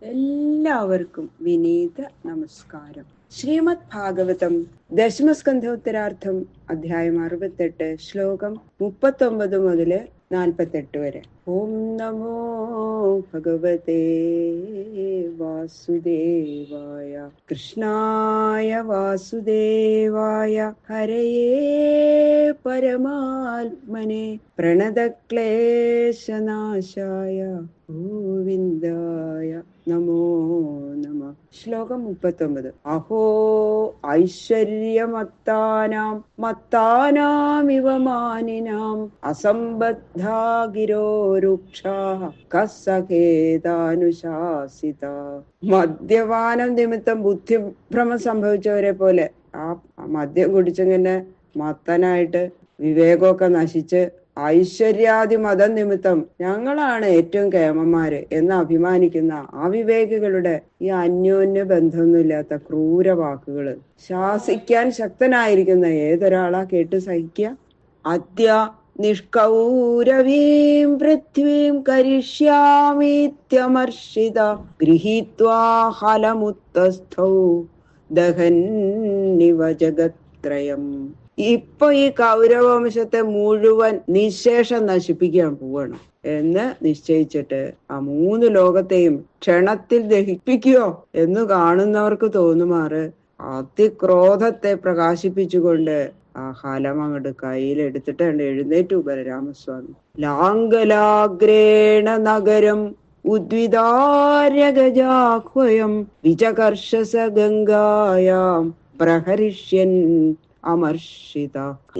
എല്ലാവർക്കും വിനീത നമസ്കാരം. ശ്രീമദ് ഭാഗവതം ദശമസ്കന്ധോത്തരാർത്ഥം അധ്യായം 68 ശ്ലോകം 39 മുതല് 48 വരെ. ഓം നമോ ഭഗവതേ വാസുദേവായ കൃഷ്ണായ വാസുദേവായ ഹരയേ പരമാത്മനെ പ്രണതക്ലേശനാശായ ഗോവിന്ദായ നമോ നമ. ശ്ലോകം 39. അഹോ ഐശ്വര്യമത്താനാം മത്താനാമിവ മാനിനാം അസംബദ്ധാ ഗിരോരുക്ഷാഃ കസ്സഖേതാനുശാസിത. മദ്യപാനം നിമിത്തം ബുദ്ധിഭ്രമം സംഭവിച്ചവരെ പോലെ ആ മദ്യം കുടിച്ചിങ്ങനെ മത്തനായിട്ട് വിവേകമൊക്കെ നശിച്ച് ഐശ്വര്യാദി മതം നിമിത്തം ഞങ്ങളാണ് ഏറ്റവും കേമന്മാര് എന്ന് അഭിമാനിക്കുന്ന അവിവേകികളുടെ ഈ അന്യോന്യ ബന്ധമൊന്നുമില്ലാത്ത ക്രൂര വാക്കുകള് ശാസിക്കാൻ ശക്തനായിരിക്കുന്ന ഏതൊരാളാ കേട്ട് സഹിക്കുക? അദ്യ നിഷ്കൗരവീം പൃഥ്വീം കരിഷ്യാമീത്യമർഷിത ഗൃഹീത്വാ ഹലമുത്തസ്ഥൗ ദഹന്നിവ ജഗത്രയം. ഇപ്പൊ ഈ കൗരവംശത്തെ മുഴുവൻ നിശേഷം നശിപ്പിക്കാൻ പോവാണ് എന്ന് നിശ്ചയിച്ചിട്ട് ആ 3 ലോകത്തെയും ക്ഷണത്തിൽ ദഹിപ്പിക്കുകയോ എന്ന് കാണുന്നവർക്ക് തോന്നുമാറ് അതിക്രോധത്തെ പ്രകാശിപ്പിച്ചുകൊണ്ട് ആ ഹലം അങ്ങോട്ട് കയ്യിലെടുത്തിട്ട് എഴുന്നേറ്റു ബലരാമസ്വാമി. ലാംഗലാഗ്രേണ നഗരം ഉദ്വിദാര്യഗജാഹ്വയം വിചകർഷസ ഗംഗായാം പ്രഹരിഷ്യൻ അമർഷിത.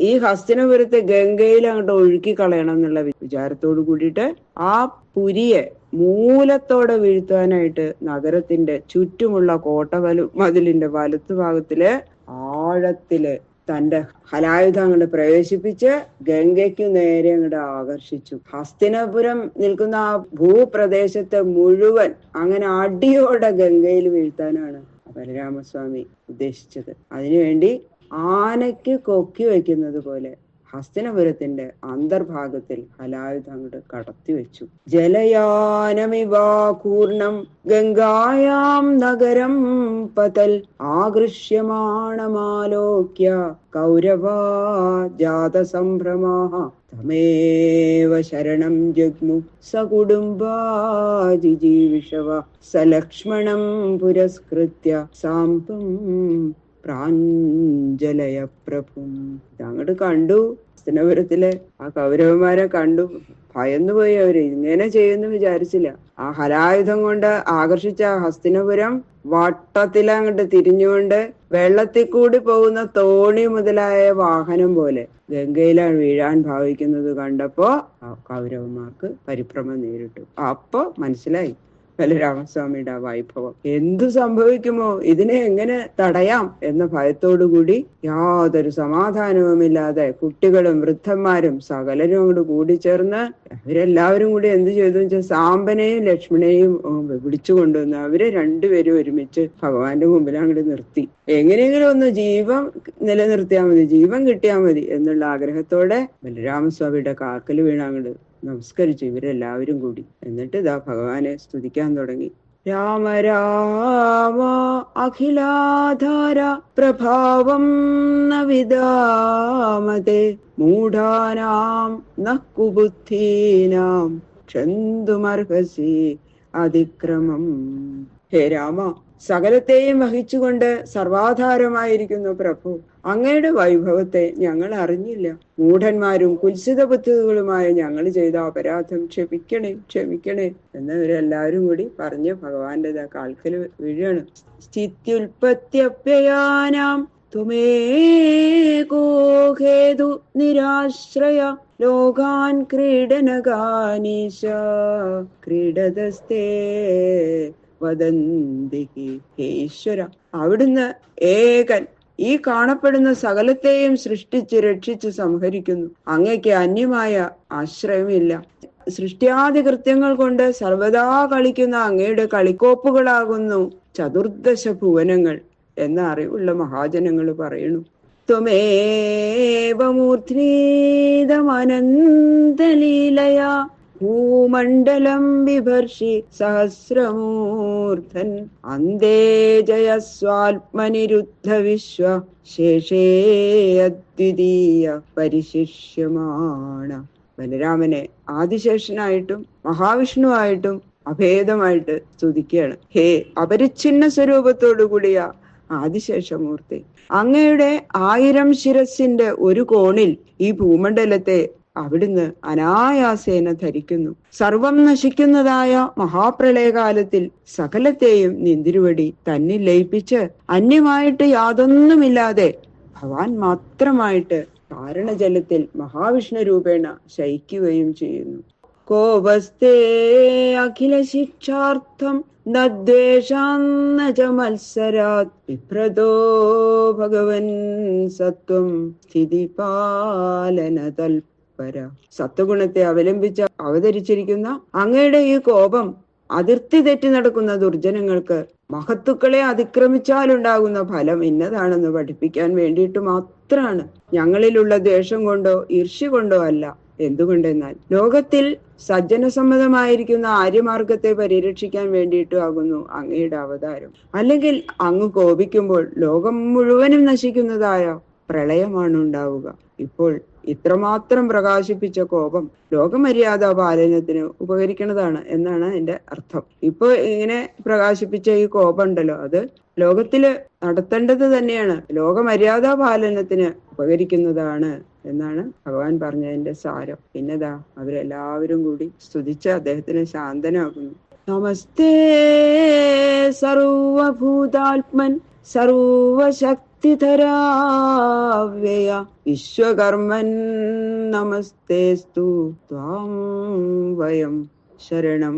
ഈ ഹസ്തിനപുരത്തെ ഗംഗയിൽ അങ്ങോട്ട് ഒഴുക്കി കളയണം എന്നുള്ള വിചാരത്തോടു കൂടിയിട്ട് ആ പുരിയെ മൂലത്തോടെ വീഴ്ത്താനായിട്ട് നഗരത്തിന്റെ ചുറ്റുമുള്ള മതിലിന്റെ വലത്തു ഭാഗത്തില് ആഴത്തില് തന്റെ ഹലായുധം അങ്ങോട്ട് പ്രവേശിപ്പിച്ച് ഗംഗയ്ക്കു നേരെ അങ്ങോട്ട് ആകർഷിച്ചു. ഹസ്തിനപുരം നിൽക്കുന്ന ആ ഭൂപ്രദേശത്തെ മുഴുവൻ അങ്ങനെ അടിയോടെ ഗംഗയിൽ വീഴ്ത്താനാണ് ബലരാമസ്വാമി ഉദ്ദേശിച്ചത്. അതിനുവേണ്ടി ആനയ്ക്ക് കൊക്കി വയ്ക്കുന്നത് പോലെ ഹസ്തിനപുരത്തിന്റെ അന്തർഭാഗത്തിൽ ഹലായുധം അങ്ങോട്ട് കടത്തി വെച്ചു. ജലയാനമിവാകൂർണം ഗംഗായാം നഗരം പതൽ ആകൃഷ്യമാണമാലോക്യ കൗരവാ ജാതസംഭ്രമാഃ തമേവ ശരണം ജഗ്മു സകുടുംബാജിജീവിഷവ സലക്ഷ്മണം പുരസ്കൃത്യ സാംപം പ്രാഞ്ജലയ പ്രഭും. ഇതങ്ങോട്ട് കണ്ടു. ഹസ്തിനപുരത്തിലെ ആ കൗരവന്മാരെ കണ്ടു. ഭയന്നുപോയി. അവര് ഇങ്ങനെ ചെയ്യുന്നു വിചാരിച്ചില്ല. ആ ഹലായുധം കൊണ്ട് ആകർഷിച്ച ഹസ്തിനപുരം വട്ടത്തിലങ്ങോട്ട് തിരിഞ്ഞുകൊണ്ട് വെള്ളത്തിൽ കൂടി പോകുന്ന തോണി മുതലായ വാഹനം പോലെ ഗംഗയിലാണ് വീഴാൻ ഭാവിക്കുന്നത് കണ്ടപ്പോ ആ കൗരവന്മാർക്ക് പരിഭ്രമം നേരിട്ടു. അപ്പൊ മനസ്സിലായി ബലരാമസ്വാമിയുടെ വൈഭവം. എന്തു സംഭവിക്കുമോ, ഇതിനെ എങ്ങനെ തടയാം എന്ന ഭയത്തോടുകൂടി യാതൊരു സമാധാനവുമില്ലാതെ കുട്ടികളും വൃദ്ധന്മാരും സകലരും അങ്ങോട്ട് കൂടിച്ചേർന്ന് അവരെല്ലാവരും കൂടി എന്ത് ചെയ്തു വെച്ചാൽ സാമ്പനെയും ലക്ഷ്മണനെയും വിളിച്ചു കൊണ്ടുവന്ന് അവരെ രണ്ടുപേരും ഒരുമിച്ച് ഭഗവാന്റെ മുമ്പിൽ അങ്ങോട്ട് നിർത്തി. എങ്ങനെയെങ്കിലും ഒന്ന് ജീവൻ നിലനിർത്തിയാൽ മതി, ജീവൻ കിട്ടിയാൽ മതി എന്നുള്ള ആഗ്രഹത്തോടെ ബലരാമസ്വാമിയുടെ കാക്കൽ വീണ അങ്ങോട്ട് നമസ്കരിച്ചു ഇവരെല്ലാവരും കൂടി. എന്നിട്ട് ഇതാ ഭഗവാനെ സ്തുതിക്കാൻ തുടങ്ങി. രാമ രാമ അഖിലാധാര പ്രഭാവം ന വിദാമതേ മൂഢാനാം ന കുബുദ്ധീനാം ക്ഷന്തുമർഹസി അതിക്രമം. ഹേ രാമ, സകലത്തെയും വഹിച്ചുകൊണ്ട് സർവാധാരമായിരിക്കുന്നു പ്രഭു, അങ്ങയുടെ വൈഭവത്തെ ഞങ്ങൾ അറിഞ്ഞില്ല. മൂഢന്മാരും കുൽസിത ബുദ്ധികളുമായ ഞങ്ങൾ ചെയ്ത അപരാധം ക്ഷമിക്കണേ ക്ഷമിക്കണേ എന്നവരെല്ലാവരും കൂടി പറഞ്ഞ് ഭഗവാന്റെ കാൽക്കൽ വീഴാണ്. സ്ഥിത്യുൽപത്യപ്യയാനാം ത്വമേകോ ഹേതു നിരാശ്രയ ലോകാൻ ക്രീഡനകാനീശ ക്രീഡതസ്തേ വദന്തി. ഹേ ഈശ്വര, അവിടുന്ന് ഏകൻ ഈ കാണപ്പെടുന്ന സകലത്തെയും സൃഷ്ടിച്ച് രക്ഷിച്ച് സംഹരിക്കുന്നു. അങ്ങയ്ക്ക് അന്യമായ ആശ്രയമില്ല. സൃഷ്ടിയാദി കൃത്യങ്ങൾ കൊണ്ട് സർവദാ കളിക്കുന്ന അങ്ങയുടെ കളിക്കോപ്പുകളാകുന്നു ചതുർദശ ഭുവനങ്ങൾ എന്ന അറിവുള്ള മഹാജനങ്ങൾ പറയുന്നു. ത്വമേവ മൂർധ്നീതമനന്തലീലയാ ഭൂമണ്ഡലം ബിഭർഷി സഹസ്രമൂർധൻ അന്തേ ജയസ്വാത്മനിരുദ്ധ വിശ്വ ശേഷേ അദ്വിതീയ പരിശിഷ്യമാണ. ബലരാമനെ ആദിശേഷനായിട്ടും മഹാവിഷ്ണുവായിട്ടും അഭേദമായിട്ട് സ്തുതിക്കുകയാണ്. ഹേ അപരിച്ഛിന്ന സ്വരൂപത്തോടു കൂടിയ ആദിശേഷമൂർത്തി, അങ്ങയുടെ 1000 ശിരസിന്റെ ഒരു കോണിൽ ഈ ഭൂമണ്ഡലത്തെ അവിടുന്ന് അനായാസേന ധരിക്കുന്നു. സർവം നശിക്കുന്നതായ മഹാപ്രളയകാലത്തിൽ സകലത്തെയും നിന്തിരുവടി തന്നിൽ ലയിപ്പിച്ച് അന്യമായിട്ട് യാതൊന്നുമില്ലാതെ ഭഗവാൻ മാത്രമായിട്ട് കാരണജലത്തിൽ മഹാവിഷ്ണു രൂപേണ ശയിക്കുകയും ചെയ്യുന്നു. കോപസ്തേ അഖില ശിക്ഷാർത്ഥം നദ്വേഷാന്ന ച മത്സരാത് വിപ്രതോ ഭഗവൻ സത്വം സ്ഥിതിപാലന തൽപര. സത്വഗുണത്തെ അവലംബിച്ച് അവതരിച്ചിരിക്കുന്ന അങ്ങയുടെ ഈ കോപം അതിർത്തി തെറ്റി നടക്കുന്ന ദുർജനങ്ങൾക്ക് മഹത്തുക്കളെ അതിക്രമിച്ചാലുണ്ടാകുന്ന ഫലം ഇന്നതാണെന്ന് പഠിപ്പിക്കാൻ വേണ്ടിയിട്ട് മാത്രമാണ്. ഞങ്ങളിലുള്ള ദ്വേഷം കൊണ്ടോ ഈർഷ്യ കൊണ്ടോ അല്ല. എന്തുകൊണ്ടെന്നാൽ ലോകത്തിൽ സജ്ജനസമ്മതമായിരിക്കുന്ന ആര്യമാർഗത്തെ പരിരക്ഷിക്കാൻ വേണ്ടിയിട്ടാകുന്നു അങ്ങയുടെ അവതാരം. അല്ലെങ്കിൽ അങ്ങ് കോപിക്കുമ്പോൾ ലോകം മുഴുവനും നശിക്കുന്നതായ പ്രളയമാണ് ഉണ്ടാവുക. ഇപ്പോൾ ഇത്രമാത്രം പ്രകാശിപ്പിച്ച കോപം ലോകമര്യാദ പാലനത്തിന് ഉപകരിക്കുന്നതാണ് എന്നാണ് എന്റെ അർത്ഥം. ഇപ്പൊ ഇങ്ങനെ പ്രകാശിപ്പിച്ച ഈ കോപം ഉണ്ടല്ലോ, അത് ലോകത്തില് നടത്തേണ്ടത് തന്നെയാണ്, ലോകമര്യാദ പാലനത്തിന് ഉപകരിക്കുന്നതാണ് എന്നാണ് ഭഗവാൻ പറഞ്ഞതിന്റെ സാരം. പിന്നെതാ അവരെല്ലാവരും കൂടി സ്തുതിച്ച് അദ്ദേഹത്തിനെ ശാന്തനാക്കുന്നു. നമസ്തേ സർവഭൂതാത്മൻ സർവശക്തിധരാവ്യയ വിശ്വകർമ്മൻ നമസ്തേസ്തു ത്വാം വയം ശരണം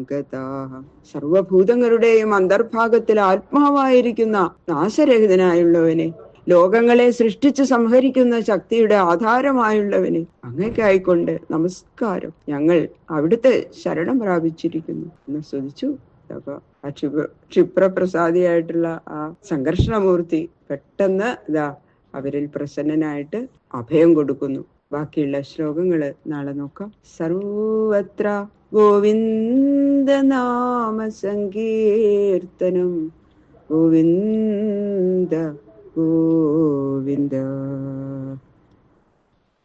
ഗതാഃ. സർവഭൂതങ്ങളുടെയും അന്തർഭാഗത്തിൽ ആത്മാവായിരിക്കുന്ന നാശരഹിതനായുള്ളവനെ, ലോകങ്ങളെ സൃഷ്ടിച്ച് സംഹരിക്കുന്ന ശക്തിയുടെ ആധാരമായുള്ളവന് അങ്ങേക്കായിക്കൊണ്ട് നമസ്കാരം. ഞങ്ങൾ അവിടുത്തെ ശരണം പ്രാപിച്ചിരിക്കുന്നു എന്ന് സ്തുതിച്ചു. അപ്പൊ ആ ക്ഷിപ്രപ്രസാദിയായിട്ടുള്ള ആ സംഘർഷണമൂർത്തി പെട്ടെന്ന് ഇതാ അവരിൽ പ്രസന്നനായിട്ട് അഭയം കൊടുക്കുന്നു. ബാക്കിയുള്ള ശ്ലോകങ്ങള് നാളെ നോക്കാം. സർവത്ര ഗോവിന്ദ നാമ സങ്കീർത്തനം ഗോവിന്ദ ഗോവിന്ദ.